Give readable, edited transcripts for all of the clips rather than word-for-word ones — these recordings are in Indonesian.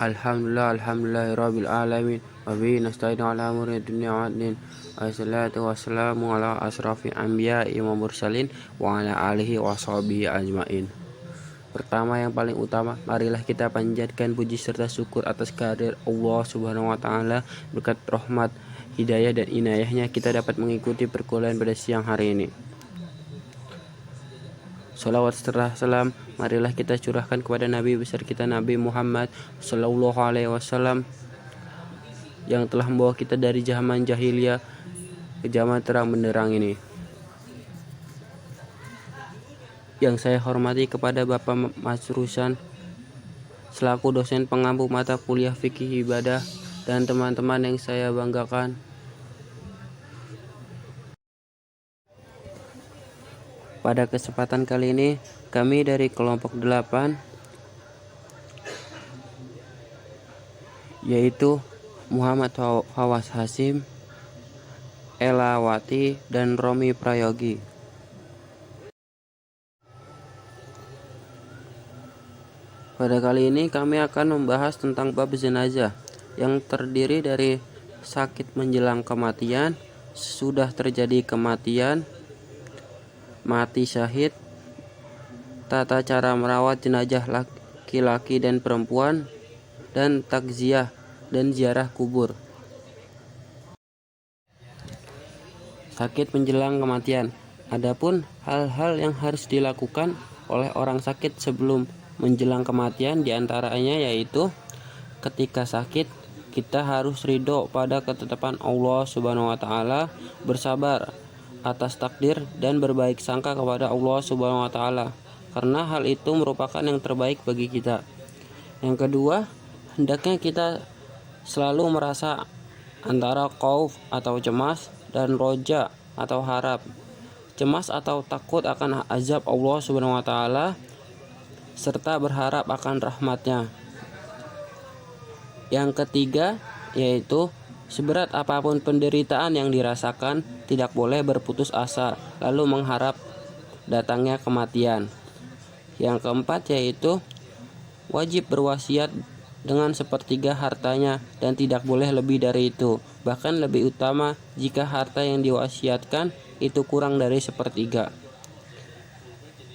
Alhamdulillahirabbil alamin wa bihi nasta'inu ala umuri dunya waddin. Wassalatu wassalamu ala asrofil anbiya'i wa mursalin wa ala alihi wa sahbihi ajmain. Pertama, yang paling utama, marilah kita panjatkan puji serta syukur atas kehadirat Allah Subhanahu wa taala. Berkat rahmat, hidayah dan inayahnya kita dapat mengikuti perkuliahan pada siang hari ini. Salawat serta salam marilah kita curahkan kepada Nabi besar kita, Nabi Muhammad Sallallahu Alaihi Wasallam, yang telah membawa kita dari zaman jahiliyah ke zaman terang benderang ini. Yang saya hormati kepada Bapak Masrusan selaku dosen pengampu mata kuliah fikih ibadah, dan teman-teman yang saya banggakan. Pada kesempatan kali ini, kami dari kelompok 8, yaitu Muhammad Hawas Hasim, Ella Wati, dan Romi Prayogi. Pada kali ini kami akan membahas tentang bab jenazah, yang terdiri dari sakit menjelang kematian, sudah terjadi kematian, mati syahid, tata cara merawat jenazah laki-laki dan perempuan, dan takziah dan ziarah kubur. Sakit menjelang kematian. Adapun hal-hal yang harus dilakukan oleh orang sakit sebelum menjelang kematian, diantaranya yaitu ketika sakit kita harus ridho pada ketetapan Allah Subhanahu wa taala, bersabar atas takdir dan berbaik sangka kepada Allah Subhanahu wa taala, karena hal itu merupakan yang terbaik bagi kita. Yang kedua, hendaknya kita selalu merasa antara khauf atau cemas dan roja atau harap. Cemas atau takut akan azab Allah Subhanahu wa taala serta berharap akan rahmatnya. Yang ketiga yaitu seberat apapun penderitaan yang dirasakan, tidak boleh berputus asa lalu mengharap datangnya kematian. Yang keempat yaitu wajib berwasiat dengan sepertiga hartanya dan tidak boleh lebih dari itu. Bahkan lebih utama jika harta yang diwasiatkan itu kurang dari sepertiga.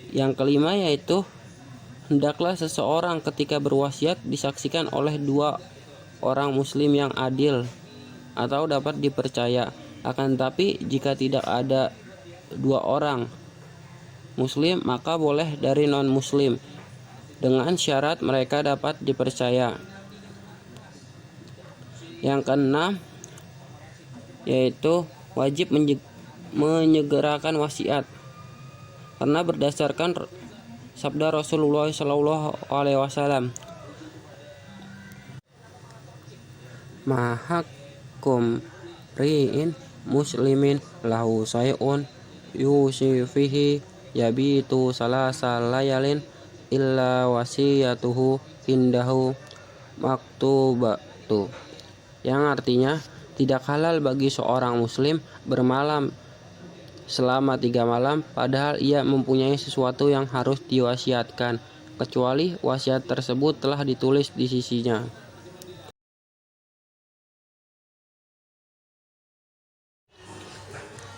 Yang kelima yaitu hendaklah seseorang ketika berwasiat disaksikan oleh 2 orang muslim yang adil atau dapat dipercaya. Akan tetapi jika tidak ada 2 orang muslim, maka boleh dari non muslim dengan syarat mereka dapat dipercaya. Yang keenam yaitu wajib menyegerakan wasiat, karena berdasarkan sabda Rasulullah Sallallahu Alaihi Wasallam, mahakum ri'in muslimin lahu say'un yusifihi yabitu salasa layalin illa wasiyatuhu indahu maktubatu, yang artinya tidak halal bagi seorang muslim bermalam selama 3 malam padahal ia mempunyai sesuatu yang harus diwasiatkan, kecuali wasiat tersebut telah ditulis di sisinya.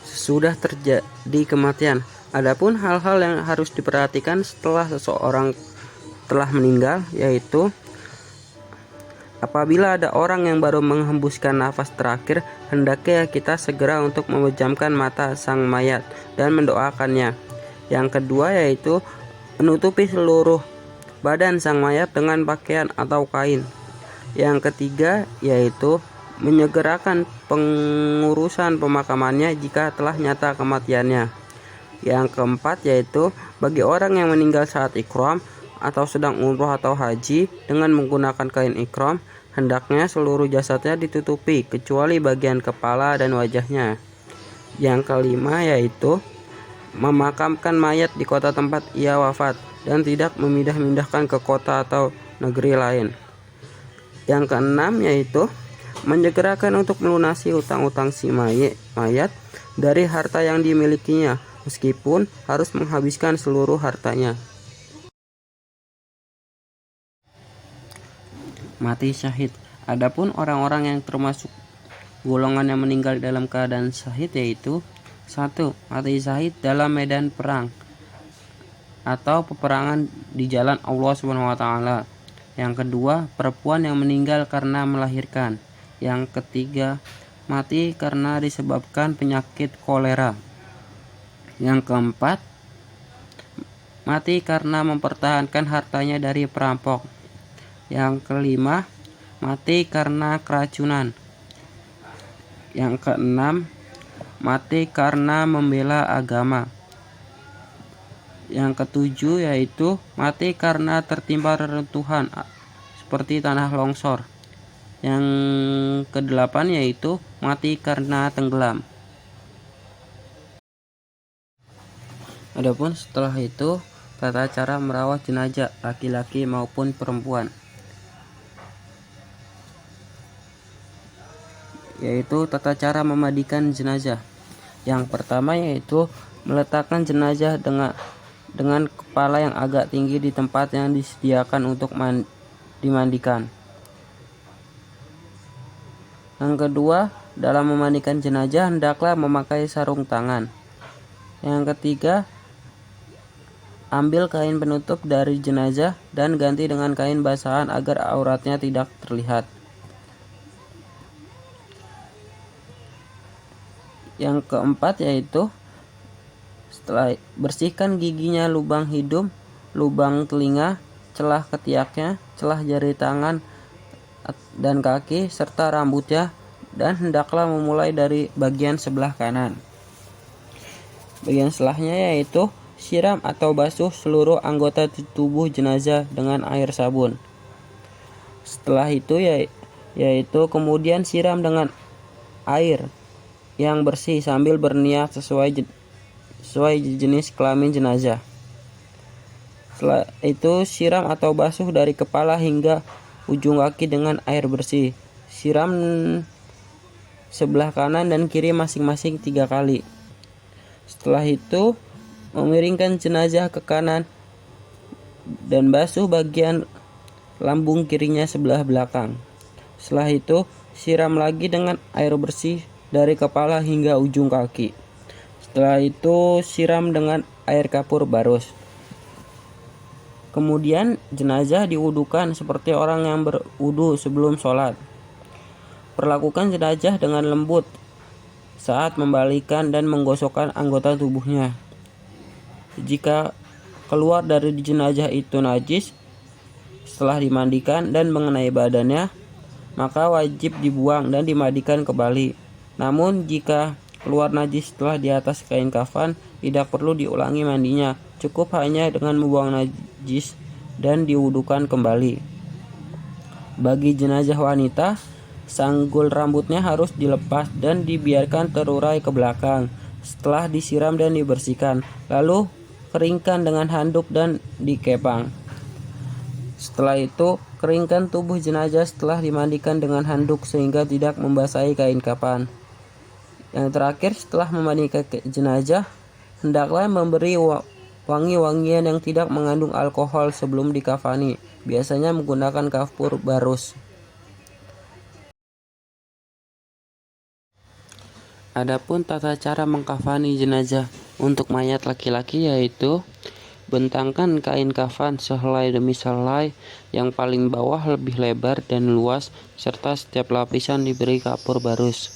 Sudah terjadi kematian. Adapun hal-hal yang harus diperhatikan setelah seseorang telah meninggal, yaitu apabila ada orang yang baru menghembuskan nafas terakhir, hendaknya kita segera untuk memejamkan mata sang mayat dan mendoakannya. Yang kedua yaitu menutupi seluruh badan sang mayat dengan pakaian atau kain. Yang ketiga yaitu menyegerakan pengurusan pemakamannya jika telah nyata kematiannya. Yang keempat yaitu bagi orang yang meninggal saat ikram atau sedang umroh atau haji dengan menggunakan kain ikram, hendaknya seluruh jasadnya ditutupi kecuali bagian kepala dan wajahnya. Yang kelima yaitu memakamkan mayat di kota tempat ia wafat dan tidak memindah-mindahkan ke kota atau negeri lain. Yang keenam yaitu menyegerakan untuk melunasi utang-utang si mayat dari harta yang dimilikinya, meskipun harus menghabiskan seluruh hartanya. Mati syahid. Adapun orang-orang yang termasuk golongan yang meninggal dalam keadaan syahid yaitu: 1. Mati syahid dalam medan perang atau peperangan di jalan Allah Subhanahu wa taala. Yang kedua, perempuan yang meninggal karena melahirkan. Yang ketiga, mati karena disebabkan penyakit kolera. Yang keempat, mati karena mempertahankan hartanya dari perampok. Yang kelima, mati karena keracunan. Yang keenam, mati karena membela agama. Yang ketujuh yaitu mati karena tertimpa reruntuhan seperti tanah longsor. Yang kedelapan yaitu mati karena tenggelam. Adapun setelah itu tata cara merawat jenazah laki-laki maupun perempuan, yaitu tata cara memandikan jenazah. Yang pertama yaitu meletakkan jenazah dengan kepala yang agak tinggi di tempat yang disediakan untuk dimandikan. Yang kedua, dalam memandikan jenazah hendaklah memakai sarung tangan. Yang ketiga, ambil kain penutup dari jenazah dan ganti dengan kain basahan agar auratnya tidak terlihat. Yang keempat yaitu setelah bersihkan giginya, lubang hidung, lubang telinga, celah ketiaknya, celah jari tangan dan kaki, serta rambutnya, dan hendaklah memulai dari bagian sebelah kanan. Bagian setelahnya yaitu siram atau basuh seluruh anggota tubuh jenazah dengan air sabun. Setelah itu yaitu kemudian siram dengan air yang bersih sambil berniat sesuai jenis kelamin jenazah. Setelah itu siram atau basuh dari kepala hingga ujung kaki dengan air bersih. Siram sebelah kanan dan kiri masing-masing 3 kali. Setelah itu memiringkan jenazah ke kanan dan basuh bagian lambung kirinya sebelah belakang. Setelah itu siram lagi dengan air bersih dari kepala hingga ujung kaki. Setelah itu siram dengan air kapur barus. Kemudian jenazah diwudukan seperti orang yang berwudu sebelum sholat. Perlakukan jenazah dengan lembut saat membalikan dan menggosokkan anggota tubuhnya. Jika keluar dari jenazah itu najis setelah dimandikan dan mengenai badannya, maka wajib dibuang dan dimandikan kembali. Namun jika keluar najis setelah di atas kain kafan, tidak perlu diulangi mandinya, cukup hanya dengan membuang najis dan diwudukan kembali. Bagi jenazah wanita, sanggul rambutnya harus dilepas dan dibiarkan terurai ke belakang setelah disiram dan dibersihkan, lalu keringkan dengan handuk dan dikepang. Setelah itu keringkan tubuh jenazah setelah dimandikan dengan handuk sehingga tidak membasahi kain kafan. Yang terakhir, setelah memandikan jenazah, hendaklah memberi wangi-wangian yang tidak mengandung alkohol sebelum dikafani, biasanya menggunakan kapur barus. Adapun tata cara mengkafani jenazah untuk mayat laki-laki yaitu bentangkan kain kafan sehelai demi sehelai, yang paling bawah lebih lebar dan luas, serta setiap lapisan diberi kapur barus.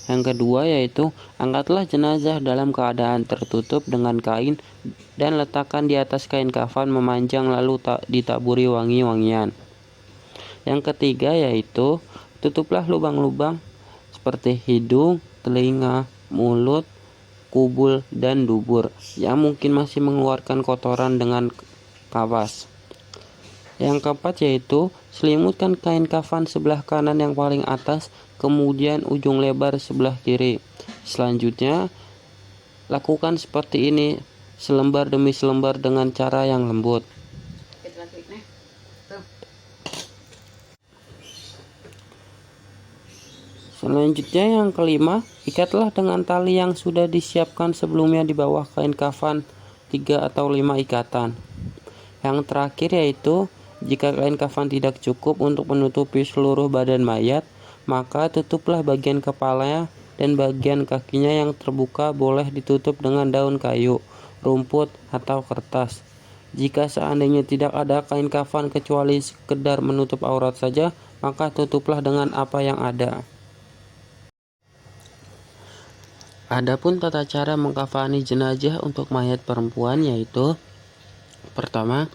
Yang kedua yaitu angkatlah jenazah dalam keadaan tertutup dengan kain dan letakkan di atas kain kafan memanjang lalu ditaburi wangi-wangian. Yang ketiga yaitu tutuplah lubang-lubang seperti hidung, telinga, mulut, kubul, dan dubur yang mungkin masih mengeluarkan kotoran dengan kapas. Yang keempat yaitu selimutkan kain kafan sebelah kanan yang paling atas, kemudian ujung lebar sebelah kiri. Selanjutnya lakukan seperti ini selembar demi selembar dengan cara yang lembut. Selanjutnya yang kelima, ikatlah dengan tali yang sudah disiapkan sebelumnya di bawah kain kafan 3 atau 5 ikatan. Yang terakhir yaitu Jika kain kafan tidak cukup untuk menutupi seluruh badan mayat, maka tutuplah bagian kepalanya dan bagian kakinya yang terbuka boleh ditutup dengan daun kayu, rumput, atau kertas. Jika seandainya tidak ada kain kafan kecuali sekedar menutup aurat saja, maka tutuplah dengan apa yang ada. Adapun tata cara mengkafani jenazah untuk mayat perempuan yaitu: pertama,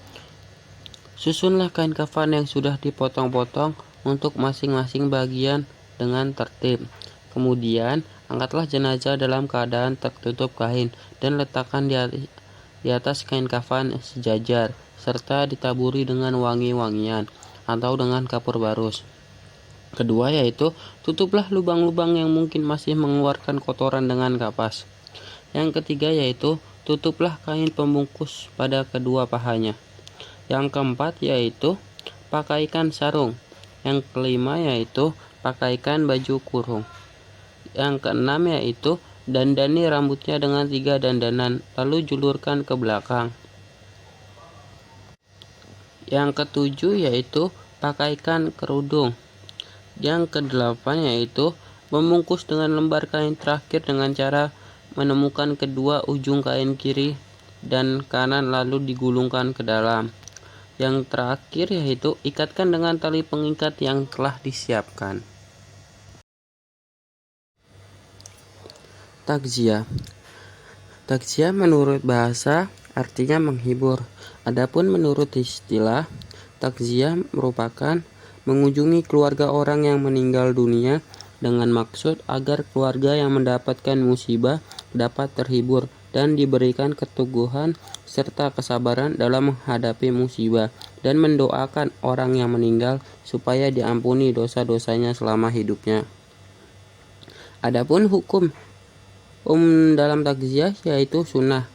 susunlah kain kafan yang sudah dipotong-potong untuk masing-masing bagian dengan tertib. Kemudian, angkatlah jenazah dalam keadaan tertutup kain dan letakkan di atas kain kafan sejajar, serta ditaburi dengan wangi-wangian atau dengan kapur barus. Kedua yaitu, tutuplah lubang-lubang yang mungkin masih mengeluarkan kotoran dengan kapas. Yang ketiga yaitu, tutuplah kain pembungkus pada kedua pahanya. Yang keempat yaitu, pakaikan sarung. Yang kelima yaitu, pakaikan baju kurung. Yang keenam yaitu, dandani rambutnya dengan 3 dandanan, lalu julurkan ke belakang. Yang ketujuh yaitu, pakaikan kerudung. Yang kedelapan yaitu, membungkus dengan lembar kain terakhir dengan cara menemukan kedua ujung kain kiri dan kanan lalu digulungkan ke dalam. Yang terakhir yaitu, ikatkan dengan tali pengikat yang telah disiapkan. Takziah. Takziah menurut bahasa artinya menghibur. Adapun menurut istilah, takziah merupakan mengunjungi keluarga orang yang meninggal dunia dengan maksud agar keluarga yang mendapatkan musibah dapat terhibur dan diberikan keteguhan serta kesabaran dalam menghadapi musibah, dan mendoakan orang yang meninggal supaya diampuni dosa-dosanya selama hidupnya. Adapun hukum dalam takziah yaitu sunnah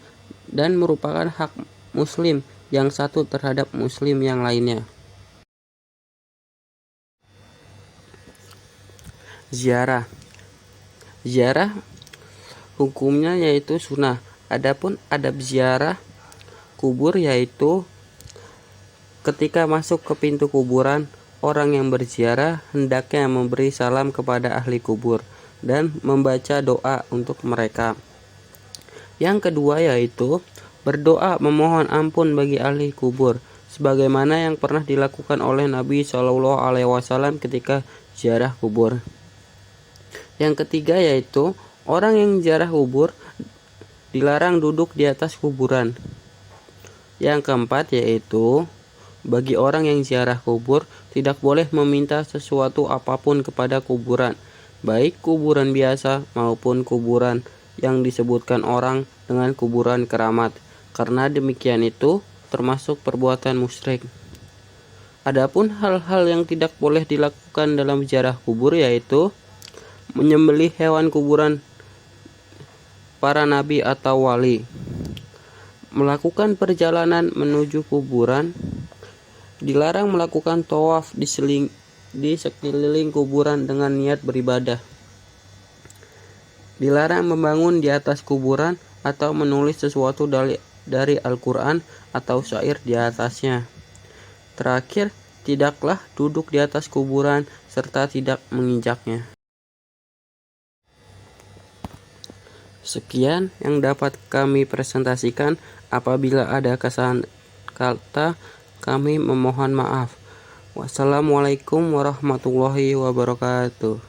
dan merupakan hak muslim yang satu terhadap muslim yang lainnya. Ziarah. Ziarah hukumnya yaitu sunnah. Adapun adab ziarah kubur yaitu ketika masuk ke pintu kuburan, orang yang berziarah hendaknya memberi salam kepada ahli kubur dan membaca doa untuk mereka. Yang kedua yaitu berdoa memohon ampun bagi ahli kubur, sebagaimana yang pernah dilakukan oleh Nabi SAW ketika ziarah kubur. Yang ketiga yaitu orang yang ziarah kubur dilarang duduk di atas kuburan. Yang keempat yaitu bagi orang yang ziarah kubur tidak boleh meminta sesuatu apapun kepada kuburan, baik kuburan biasa maupun kuburan yang disebutkan orang dengan kuburan keramat, karena demikian itu termasuk perbuatan musyrik. Adapun hal-hal yang tidak boleh dilakukan dalam ziarah kubur yaitu menyembelih hewan kuburan para nabi atau wali, melakukan perjalanan menuju kuburan, dilarang melakukan tawaf di sekeliling kuburan dengan niat beribadah, dilarang membangun di atas kuburan atau menulis sesuatu dari Al-Quran atau syair di atasnya. Terakhir, tidaklah duduk di atas kuburan serta tidak menginjaknya. Sekian yang dapat kami presentasikan. Apabila ada kesalahan kata, kami memohon maaf. Wassalamualaikum warahmatullahi wabarakatuh.